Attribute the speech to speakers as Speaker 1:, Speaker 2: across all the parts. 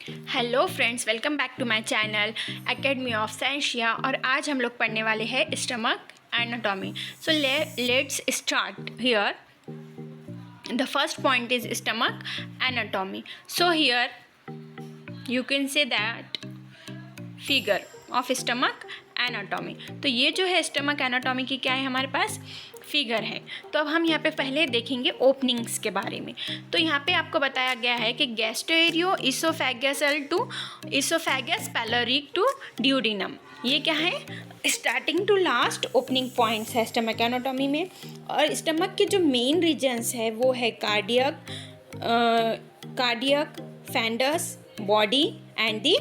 Speaker 1: Hello friends, welcome back to my channel academy of sciencia. और आज हम लोग पढ़ने वाले हैं stomach anatomy. So let's start here. The first point is stomach anatomy. So here you can see that figure of stomach anatomy. तो ये जो है स्टमक एनाटॉमी की क्या है, हमारे पास फिगर है। तो अब हम यहाँ पे पहले देखेंगे ओपनिंग्स के बारे में। तो यहाँ पे आपको बताया गया है कि गैस्ट्रोएरियो oesophageal to oesophagus pyloric to duodenum, ये क्या है, starting to last opening points है स्टमक एनाटॉमी में। और स्टमक के जो मेन रीजन्स है वो है cardiac, fundus, body and the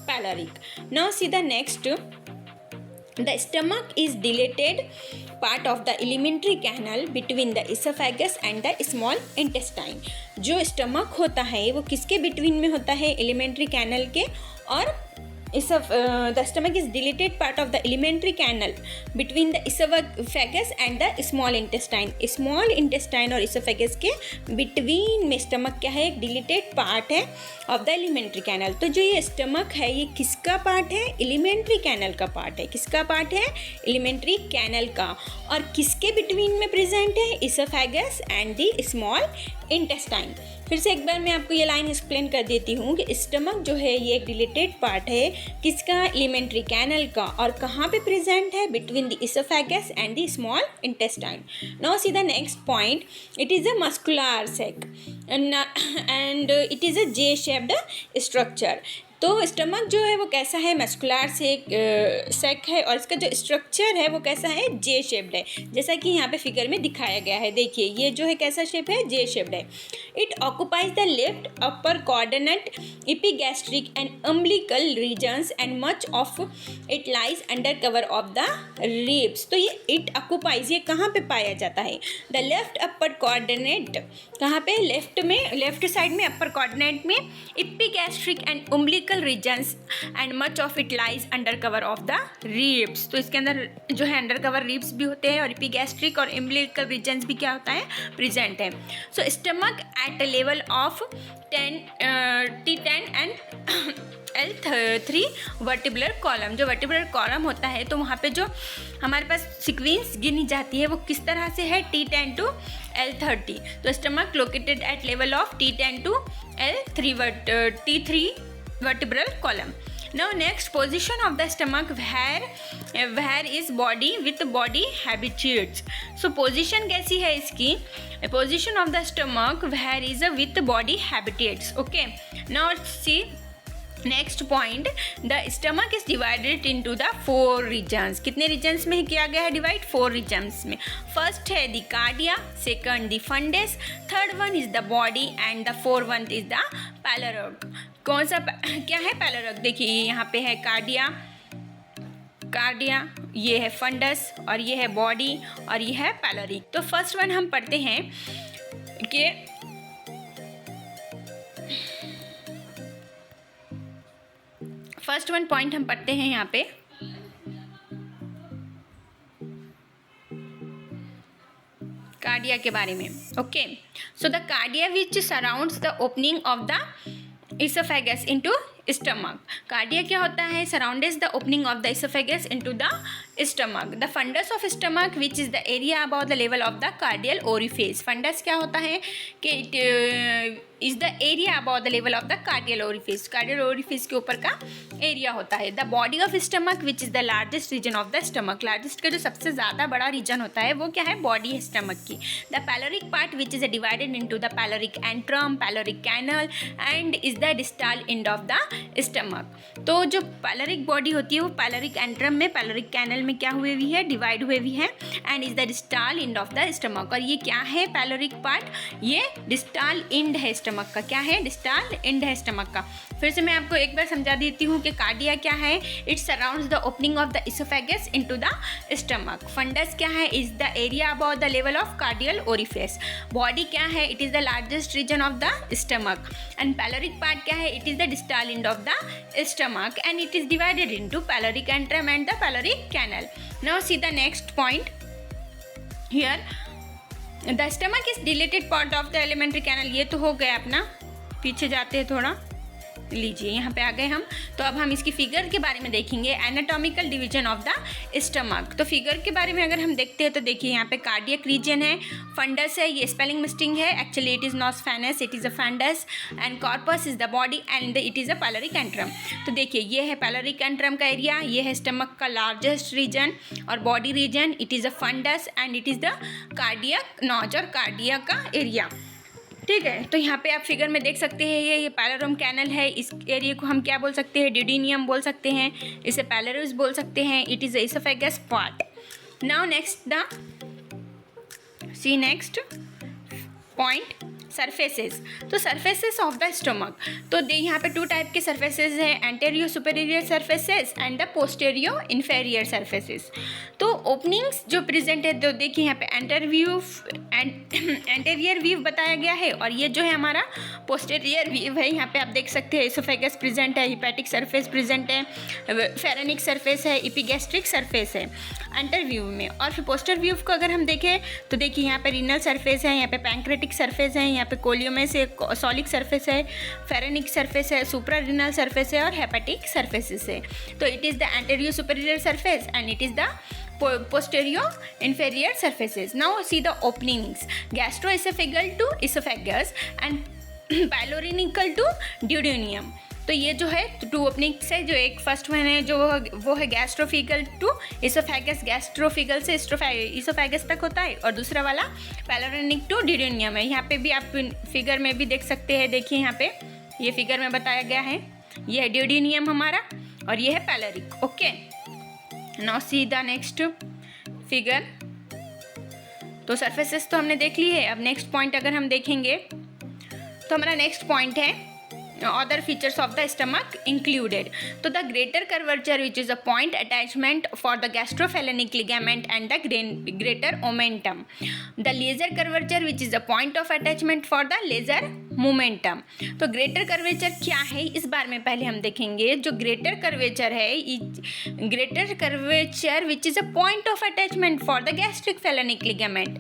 Speaker 1: pyloric. Now see the next. The stomach is dilated part of the alimentary canal between the esophagus and the small intestine। जो stomach होता है वो किसके बिटवीन में होता है, एलिमेंट्री कैनल के। और the stomach is dilated part of the alimentary canal between the esophagus and the small intestine। small intestine और esophagus के बिटवीन में स्टमक क्या है, एक dilated पार्ट है ऑफ द एलिमेंट्री कैनल। तो जो ये स्टमक है ये किसका पार्ट है, एलिमेंट्री कैनल का पार्ट है। किसका पार्ट है, एलिमेंट्री कैनल का। और किसके बिटवीन में प्रेजेंट है, oesophagus and the small intestine. फिर से एक बार मैं आपको ये लाइन एक्सप्लेन कर देती हूँ कि स्टमक जो है ये एक डिलेटेड पार्ट है किसका, एलिमेंट्री कैनल का। और कहाँ पे प्रेजेंट है, between the oesophagus and the small intestine. Now see the next point. It is a muscular sac and it is a J shaped structure. तो स्टमक जो है वो कैसा है, मस्कुलर सेक है। और इसका जो स्ट्रक्चर है वो कैसा है, जे शेप्ड है, जैसा कि यहाँ पे फिगर में दिखाया गया है। देखिए ये जो है कैसा शेप है, जे शेप्ड है। It occupies the left upper coordinate epigastric and umbilical regions and much of it lies under cover of the ribs. तो ये इट ऑक्युपाइज, ये कहाँ पे पाया जाता है, द लेफ्ट अपर कॉर्डिनेट, कहाँ पे, लेफ्ट में, लेफ्ट साइड में अपर कॉर्डिनेट में, epigastric and umbilical regions and much of it lies under cover of the ribs. तो इसके अंदर जो है अंडर कवर रिब्स भी होते हैं और एपिगैस्ट्रिक और अम्बिलिकल रीजन्स भी क्या होता है, प्रेजेंट है। So stomach at level of T10 and L3 vertebral column. जो वर्टिब्रल कॉलम होता है तो वहाँ पे जो हमारे पास सीक्वेंस गिनी जाती है वो किस तरह से है, T10 टू L30। तो stomach located at level of T10 to T3 vertebral column। Now next position of the stomach, where is body with body habituates। so position कैसी है इसकी, position of the stomach where is with body habituates। okay, now see next point. The stomach is divided into the 4 regions. कितने regions में किया गया है divide, 4 regions में। First है the cardia, second the fundus, third one is the body and the fourth one is the pyloric. कौन सा क्या है, पैलोरिक। देखिए यहाँ पे है कार्डिया, ये है फंडस और ये है बॉडी और ये है पैलोरिक। तो फर्स्ट वन हम पढ़ते हैं कि फर्स्ट वन पॉइंट हम पढ़ते हैं यहाँ पे, कार्डिया के बारे में। Okay, so the cardia which surrounds the opening of the oesophagus into stomach. Cardia क्या होता है, surrounds the opening of the oesophagus into the stomach. The fundus of stomach which is the area about the level of the cardial orifice. Fundus क्या होता है कि it is the area about the level of the cardial orifice. Cardial orifice के ऊपर का area होता है। The body of stomach which is the largest region of the stomach. Largest का जो सबसे ज़्यादा बड़ा रीजन होता है वो क्या है, बॉडी है स्टमक की। The pyloric part which is divided into the pyloric antrum, pyloric canal and is the distal end of the stomach. तो जो पैलोरिक बॉडी होती है वो पैलोरिक एंट्रम में, पैलोरिक कैनल में क्या हुए हुई है, डिवाइड हुए हुई है and is the distal end of the stomach. और ये क्या है, पैलोरिक पार्ट, ये डिस्टल एंड है स्टमक का। क्या है, डिस्टल एंड है स्टमक का। फिर से मैं आपको एक बार समझा देती हूँ कि कार्डिया क्या है, it surrounds the opening of the oesophagus into the stomach. Fundus क्या है, is the area about the level of cardial orifice. Body क्या है, it is the largest region of the stomach. And pyloric part क्या है, it is the distal end of the stomach and it is divided into pyloric antrum and the pyloric canal। now see the next point here। the stomach is dilated part of the alimentary canal। ये तो हो गया अपना, पीछे जाते हैं थोड़ा। लीजिए यहाँ पे आ गए हम। तो अब हम इसकी फिगर के बारे में देखेंगे, anatomical division of the stomach. तो फिगर के बारे में अगर हम देखते हैं तो देखिए यहाँ पे कार्डियक रीजन है, फंडस है, ये स्पेलिंग मिस्टेक है, actually it is not fanus, it is a fundus, and corpus is the body and it is a pyloric antrum. तो देखिए ये है पैलोरिक एंट्रम का एरिया, ये है स्टमक का लार्जेस्ट रीजन, और body region it is a fundus and it is the cardiac notch और कार्डियक का एरिया। ठीक है, तो यहाँ पे आप फिगर में देख सकते हैं ये पैलोरम कैनल है, इस एरिया को हम क्या बोल सकते हैं, ड्यूडेनियम बोल सकते हैं, इसे पैलोरस बोल सकते हैं, it is oesophagus part. Now next next point surfaces. तो सरफेसेस ऑफ द स्टमक, तो यहाँ पे टू टाइप के सरफेसेस हैं, antero superior surfaces and the postero inferior surfaces. तो ओपनिंग्स जो प्रेजेंट है, तो देखिए यहाँ पे एंटेरियर व्यू बताया गया है, और ये जो है हमारा पोस्टेरियर व्यू है। यहाँ पे आप देख सकते हैं एसोफेगस प्रेजेंट है, हिपैटिक सरफेस प्रेजेंट है, फेरेनिक सरफेस है, इपिगैस्ट्रिक सरफेस है एंटर व्यू में। और फिर पोस्टर व्यू को अगर हम देखें तो देखिए यहाँ पे रीनल सरफेस है, यहाँ पे पैंक्रेटिक सरफेस है, यहाँ पे कोलियोमस है, सॉलिक सरफेस है, फेरेनिक सरफेस है, सुप्रा रीनल सरफेस है और हेपेटिक सरफेसेस है। तो it is the antero superior surface and it is the posterior inferior surfaces. Now see the openings, gastroesophageal to esophagus and pylorinical to duodenum. तो ये जो है two openings है, जो एक फर्स्ट वन है जो वो है गैस्ट्रोफिगल टू इसोफेगस, गैस्ट्रोफिगल से इसोफेगस तक होता है, और दूसरा वाला पैलोरिनिक टू ड्यूडेनियम है। यहाँ पे भी आप फिगर में भी देख सकते हैं, देखिए यहाँ पे ये फिगर में बताया गया है, ये है ड्यूडेनियम हमारा और ये है pyloric. Okay, now see the next figure. तो सरफेसेस तो हमने देख ली है। अब नेक्स्ट पॉइंट अगर हम देखेंगे तो हमारा नेक्स्ट पॉइंट है other features of the stomach included. तो the greater curvature which is a point attachment for the gastrophalenic ligament and the greater omentum. The lesser curvature which is a point of attachment for the lesser momentum. तो greater curvature क्या है इस बार में पहले हम देखेंगे। जो greater curvature है, greater curvature which is a point of attachment for the gastric phalenic ligament.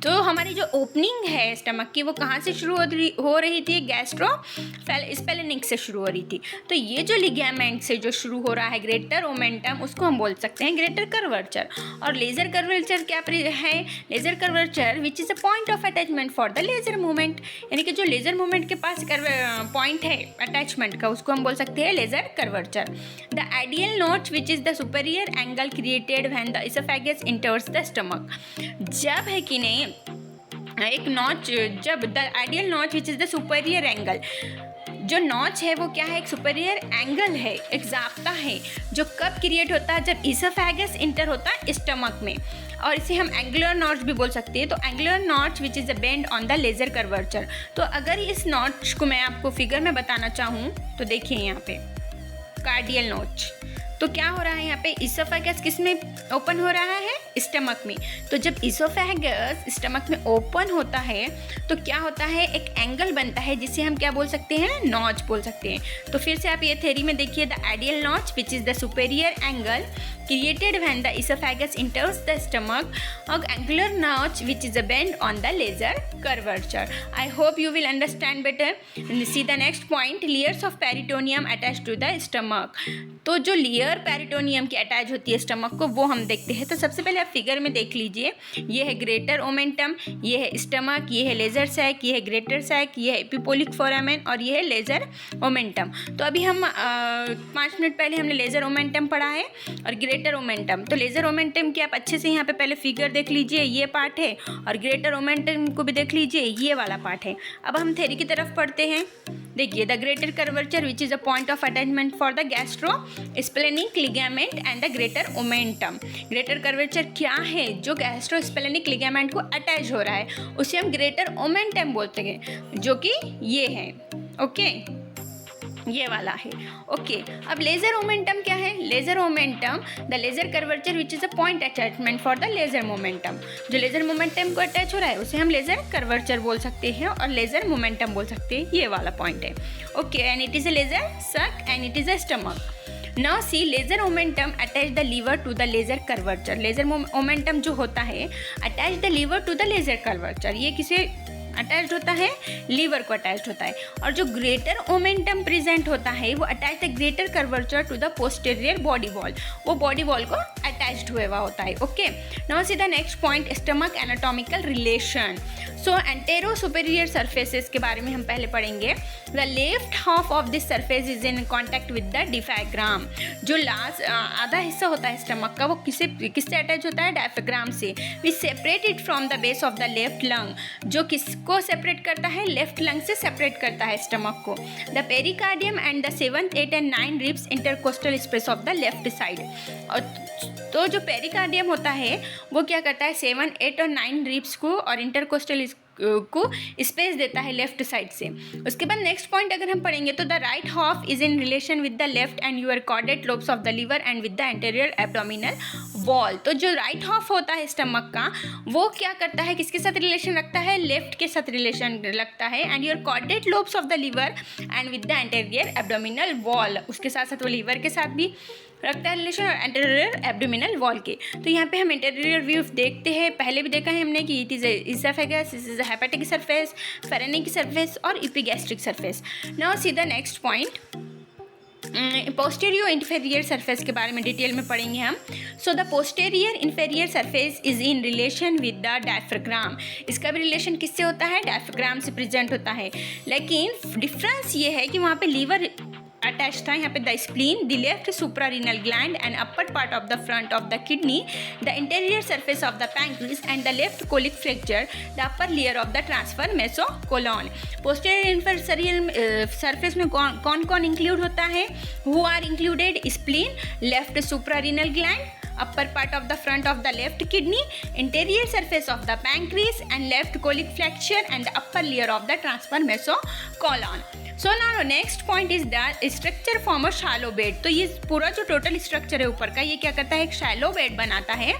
Speaker 1: तो हमारी जो ओपनिंग है स्टमक की वो कहाँ से शुरू हो रही थी, गैस्ट्रोस्पेलेनिक से शुरू हो रही थी। तो ये जो लिगामेंट से जो शुरू हो रहा है ग्रेटर ओमेंटम, उसको हम बोल सकते हैं ग्रेटर कर्वेचर। और लेजर कर्वेचर क्या है, lesser curvature which is a point of attachment for the lesser movement, यानी कि जो लेजर मूवमेंट के पास पॉइंट है अटैचमेंट का, उसको हम बोल सकते हैं lesser curvature. The ideal notch which is the superior angle created when the oesophagus enters the stomach. जब है कि नहीं एक नॉच, जब the ideal notch which is the superior angle, जो नॉच है वो क्या है, एक सुपेरियर एंगल है, एक जाप्ता है, जो कब क्रिएट होता है, जब इसोफेगस इंटर होता है स्टमक में, और इसे हम एंगुलर नॉच भी बोल सकते हैं। तो angular notch which is a bend on the lesser curvature. तो अगर इस नॉच को मैं आपको फिगर में बताना चाहूँ तो देखिए यहाँ पे कार्डियल नॉच। तो क्या हो रहा है यहाँ पे, इसोफेगस किस में ओपन हो रहा है, स्टमक में। तो जब इसोफेगस स्टमक में ओपन होता है तो क्या होता है, एक एंगल बनता है जिसे हम क्या बोल सकते हैं, नॉच बोल सकते हैं। तो फिर से आप ये थ्योरी में देखिए, the ideal notch which is the superior angle created when the esophagus enters the stomach, or angular notch which is a bend on the laser curvature. I hope you will understand better. See the next point, layers of peritoneum attached to the stomach. तो जो layer peritoneum की attach होती है stomach को, वो हम देखते हैं। तो सबसे पहले आप फिगर में देख लीजिए, ये है ग्रेटर ओमेंटम, ये है स्टमक, ये है लेजर सैक, ये है ग्रेटर सैक, ये है एपिपोलिक फोरामेन और ये है लेजर ओमेंटम। तो अभी हम 5 मिनट पहले हमने लेजर ओमेंटम पढ़ा है और ग्रेटर ओमेंटम। तो लेजर ओमेंटम की आप अच्छे से यहाँ पे पहले फिगर देख लीजिए, ये पार्ट है, और ग्रेटर ओमेंटम को भी देख लीजिए, ये वाला पार्ट है। अब हम थ्योरी की तरफ पढ़ते हैं। देखिए, the greater curvature which is a point of attachment for the gastrosplenic ligament and the greater omentum. Greater curvature क्या है, जो गैस्ट्रोस्पेलेनिक लिगामेंट को अटैच हो रहा है, उसे हम ग्रेटर ओमेंटम बोलते हैं, जो कि ये है। ओके, ये वाला है। ओके, अब लेजर ओमेंटम क्या है, lesser omentum the lesser curvature which is a point attachment for the lesser momentum. जो लेजर मोमेंटम को अटैच हो रहा है उसे हम लेजर कर्वेचर बोल सकते हैं और लेजर मोमेंटम बोल सकते हैं, ये वाला पॉइंट है। Okay, and it is a lesser sac and it is a stomach. Now see laser momentum attach the lever to the laser curvature. Lesser momentum जो होता है attach the liver to the lesser curvature, ये किसे attached होता है, liver को attached होता है। और जो ग्रेटर ओमेंटम प्रेजेंट होता है वो attach the greater curvature to the posterior body wall, वो बॉडी वॉल को अटैच्ड हुआ हुआ होता है। Okay, now see the next point, stomach anatomical relation. So antero superior surfaces के बारे में हम पहले पढ़ेंगे। The left half of this surface is in contact with the diaphragm. जो लास्ट आधा हिस्सा होता है स्टमक का वो किससे अटैच होता है? डायफ्राम से। We separate it from the base of the left lung, जो किसको सेपरेट करता है? लेफ्ट लंग से सेपरेट करता है स्टमक को। The pericardium and the 7th, 8th and 9 ribs intercostal space of the left side. और तो जो पेरिकार्डियम होता है वो क्या करता है? 7, 8 और 9 रिब्स को और इंटरकोस्टल को स्पेस देता है लेफ्ट साइड से। उसके बाद नेक्स्ट पॉइंट अगर हम पढ़ेंगे तो the right half is in relation with the left and your caudate lobes of the liver and with the anterior abdominal wall. तो जो राइट हाफ होता है स्टमक का वो क्या करता है? किसके साथ रिलेशन रखता है? लेफ्ट के साथ रिलेशन रखता है। And your chordate lobes of the liver and with the anterior abdominal wall, उसके साथ साथ वो लिवर के साथ भी रखता है रिलेशन और एंटीरियर एब्डोमिनल वॉल के। तो यहाँ पे हम इंटीरियर व्यू देखते हैं, पहले भी देखा है हमने कि it is oesophagus, this is hepatic surface, phrenic surface और epigastric surface. Now see the next point, posterior inferior surface के बारे में डिटेल में पढ़ेंगे हम। So the posterior inferior surface is in relation with the diaphragm. इसका भी relation किससे होता है? डायफ्राम से प्रेजेंट होता है। लेकिन डिफरेंस ये है कि वहाँ पे लीवर अटैच था, यहाँ पे the spleen, the left suprarenal gland and upper part of the front of the kidney, the interior surface of the pancreas and the left colic flexure, the upper layer of the transfer mesocolon. Posterior inferior surface में कौन कौन include होता है? Who are included? Spleen, left suprarenal gland, upper part of the front of the left kidney, interior surface of the pancreas and left colic flexure and the upper layer of the transverse mesocolon. So now next point is that structure form a shallow bed। तो ये पूरा जो total structure है ऊपर का ये क्या करता है? एक शैलो बेड बनाता है।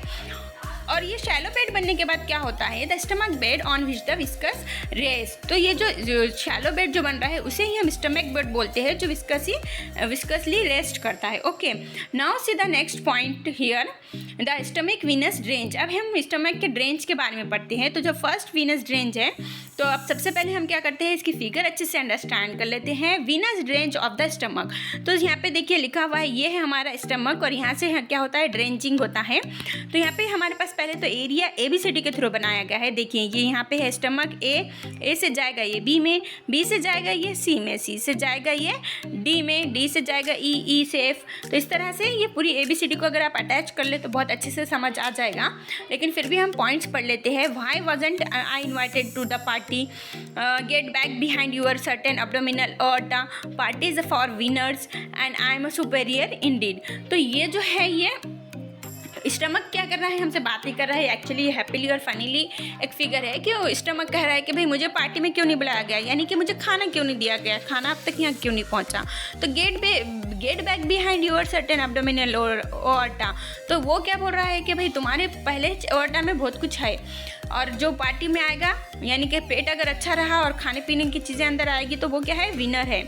Speaker 1: और ये शैलो बेड बनने के बाद क्या होता है? The stomach bed on which the viscous rest. तो ये जो शैलो बेड जो बन रहा है उसे ही हम स्टमक बेड बोलते हैं, जो विस्कसली रेस्ट करता है। Okay, now see the next point here, the stomach venous drainage. अब हम स्टमक के ड्रेंज के बारे में पढ़ते हैं। तो जो फर्स्ट वीनस ड्रेंज है, तो अब सबसे पहले हम क्या करते हैं? इसकी फिगर अच्छे से अंडरस्टैंड कर लेते हैं। वीनस ड्रेंज ऑफ द स्टमक, तो यहाँ पे देखिए लिखा हुआ है ये है हमारा स्टमक और यहाँ से क्या होता है? ड्रेंचिंग होता है। तो यहाँ पे हमारे पास पहले तो एरिया ABCD के थ्रू बनाया गया है। देखिए ये यहाँ पे है स्टमक ए से जाएगा ये बी में, बी से जाएगा ये सी में, सी से जाएगा ये डी में, डी से जाएगा ई से एफ। तो इस तरह से ये पूरी ABCD को अगर आप अटैच कर ले तो बहुत अच्छे से समझ आ जाएगा। लेकिन फिर भी हम पॉइंट्स पढ़ लेते हैं। Why wasn't I invited to the party, get back behind your certain abdominal aorta, parties for winners and I am a superior indeed. तो ये जो है ये स्टमक क्या कर रहा है? हमसे बात ही कर रहा है। एक्चुअली हैप्पीली और फनीली एक फिगर है कि वो स्टमक कह रहा है कि भाई मुझे पार्टी में क्यों नहीं बुलाया गया, यानी कि मुझे खाना क्यों नहीं दिया गया, खाना अब तक यहाँ क्यों नहीं पहुँचा। तो get back behind your certain abdominal aorta, तो वो क्या बोल रहा है कि भाई तुम्हारे पहले अorta में बहुत कुछ है और जो पार्टी में आएगा, यानी कि पेट अगर अच्छा रहा और खाने पीने की चीज़ें अंदर आएगी तो वो क्या है? विनर है।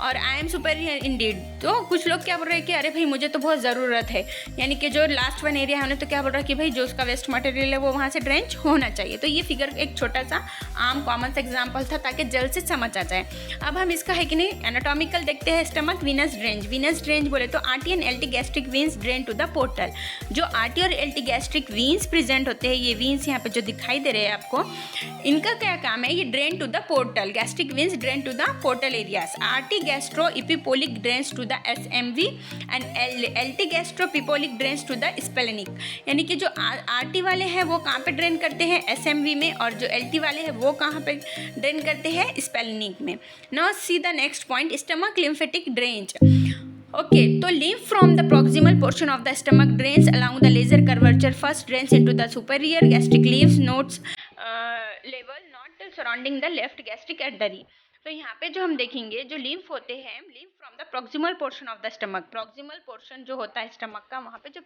Speaker 1: और आई एम सुपेरियर इंडीड, तो कुछ लोग क्या बोल रहे हैं कि अरे भाई मुझे तो बहुत ज़रूरत है, यानी कि जो लास्ट वन एरिया है उन्हें तो क्या बोल रहा है कि भाई जो उसका वेस्ट मटेरियल है वो वहाँ से ड्रेंच होना चाहिए। तो ये फिगर एक छोटा सा आम कॉमन सा एग्जाम्पल था ताकि जल्द से समझ आ जाए। अब हम इसका है कि नहीं एनाटॉमिकल देखते हैं। Stomach venous drainage, venous drainage बोले तो RT and LT gastric veins drain to the portal. जो आर्टी और एल्टी गैस्ट्रिक वीन्स प्रेजेंट होते हैं, ये वीन्स यहाँ पे जो दिखाई दे रहे हैं आपको, इनका क्या काम है? ये drain to the portal, gastric veins drain to the portal areas. RT gastro epiploic drains to the SMV and LT gastro epiploic drains to the splenic. यानी कि जो आर्टी वाले हैं वो कहाँ पे ड्रेन करते हैं? SMV में, और जो एल्टी वाले हैं वो कहाँ पे ड्रेन करते हैं? स्पेलेनिक में। Now see the next point, stomach lymphatic drainage. Okay, तो lymph from the proximal portion of the stomach drains along the laser curvature, first drains into the superior gastric leaves nodes level not surrounding the left gastric artery। तो यहाँ पे जो हम देखेंगे जो lymph होते हैं, lymph from the proximal portion of the stomach, proximal portion जो होता है स्टमक का, वहाँ पे जो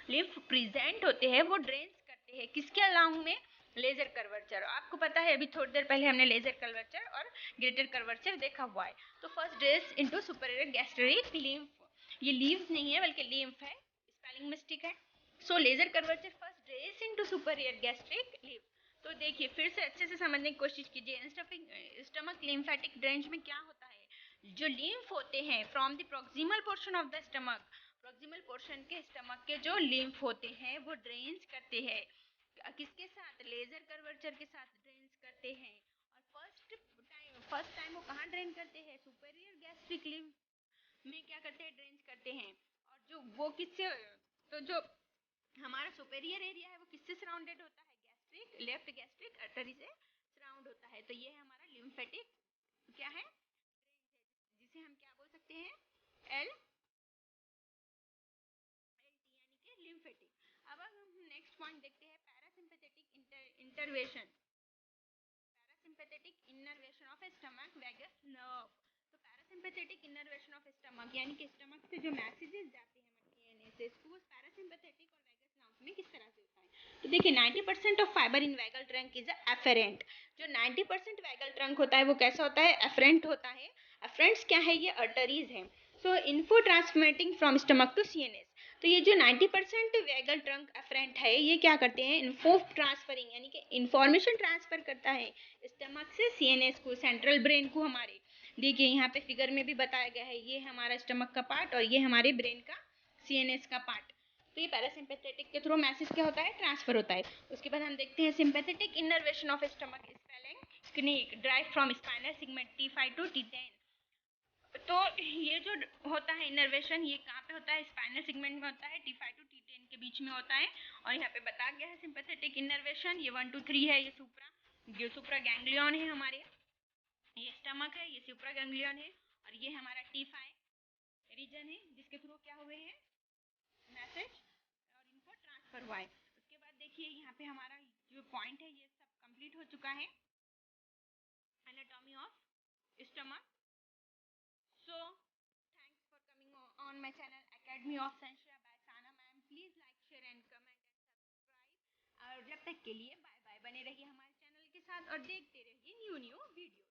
Speaker 1: लिम्फ प्रेजेंट होते हैं वो ड्रेन्स करते हैं किसके अलाउंग में? Lesser curvature. आपको पता है अभी थोड़ी देर पहले हमने लेजर कर्वेचर और ग्रेटर कर्वेचर देखा हुआ है। तो first drains into superior gastric lymph, ये लीव्स नहीं है बल्कि लिम्फ है, स्पेलिंग मिस्टेक है। So lesser curvature first drains into superior gastric lymph. तो देखिए फिर से अच्छे से समझने की कोशिश कीजिए। स्टमक लिम्फेटिक ड्रेनेज में क्या होता है, जो लिम्फ होते हैं from the proximal portion of the stomach, proximal portion के स्टमक के जो लिम्फ होते हैं वो ड्रेन्स करते हैं, किसके साथ, लेजर कर्वेचर के साथ ड्रेन्स करते हैं। और फर्स्ट टाइम वो कहाँ ड्रेन करते हैं, सुपेरियर गैस्ट्रिक लिम्फ में क्या करते हैं, ड्रेन करते हैं। और जो वो किससे, तो जो हमारा सुपेरियर एरिया है वो किससे सराउंडेड होता है, गैस्ट्रिक, लेफ्ट गैस्ट्रिक आर्टरी से सराउंड होता है। तो ये है हमारा लिम्फेटिक क्या है, जिसे हम क्या बोल सकते हैं, एल यानी कि लिम्फेटिक। अब हम नेक्स्ट पॉइंट देखते हैं, parasympathetic intervention, parasympathetic innervation of stomach vagus nerve. तो पैरासिम्पैथेटिक इनर्वेशन ऑफ स्टमक यानी कि स्टमक से जो मैसेजेस जाते हैं मस्तिष्क से, वो पैरासिम्पैथेटिक और वैगस नर्व में किस तरह से होता है। तो देखिए 90% of fibre in vagal trunk is efferent. जो 90% वैगल ट्रंक होता है वो कैसा होता है, एफरेंट होता है। एफरेंट्स क्या है, ये अर्टरीज है। So info transmitting from stomach to CNS. तो ये जो 90% वैगल ट्रंक एफरेंट है ये क्या करते हैं, इन्फो ट्रांसफरिंग यानी कि इंफॉर्मेशन ट्रांसफर करता है स्टमक से सीएनएस को, सेंट्रल ब्रेन को हमारे। देखिए यहाँ पे फिगर में भी बताया गया है, ये हमारा स्टमक का पार्ट और ये हमारे ब्रेन का सीएनएस का पार्ट। तो ये पैरासिम्पैथेटिक के थ्रू मैसेज क्या होता है, ट्रांसफर होता है। उसके बाद हम देखते हैं sympathetic innervation of stomach spelling drive from spinal segment T5 to T10। तो ये जो होता है इनर्वेशन, ये कहाँ पे होता है, स्पाइनल सेगमेंट में होता है, T5 टू T10 के बीच में होता है। और यहाँ पे बता गया है सिंपैथेटिक इनर्वेशन, ये 1 2 3 है, ये सुप्रा गैंग्लियन है हमारे, ये स्टमक है, ये सुप्रा गैंग्लियन है, और ये हमारा T5 रीजन है जिसके थ्रू क्या हुए हैं, मैसेज और इनको ट्रांसफर हुआ है। उसके बाद देखिए यहाँ पे हमारा जो पॉइंट है ये सब कंप्लीट हो चुका है, anatomy of stomach. So, thanks for coming on my channel Academy of Sanshya by Sana ma'am. Please like, share and comment and subscribe. और जब तक के लिए बाय बाय, बने रहिए हमारे चैनल के साथ और देखते रहिए न्यू वीडियो।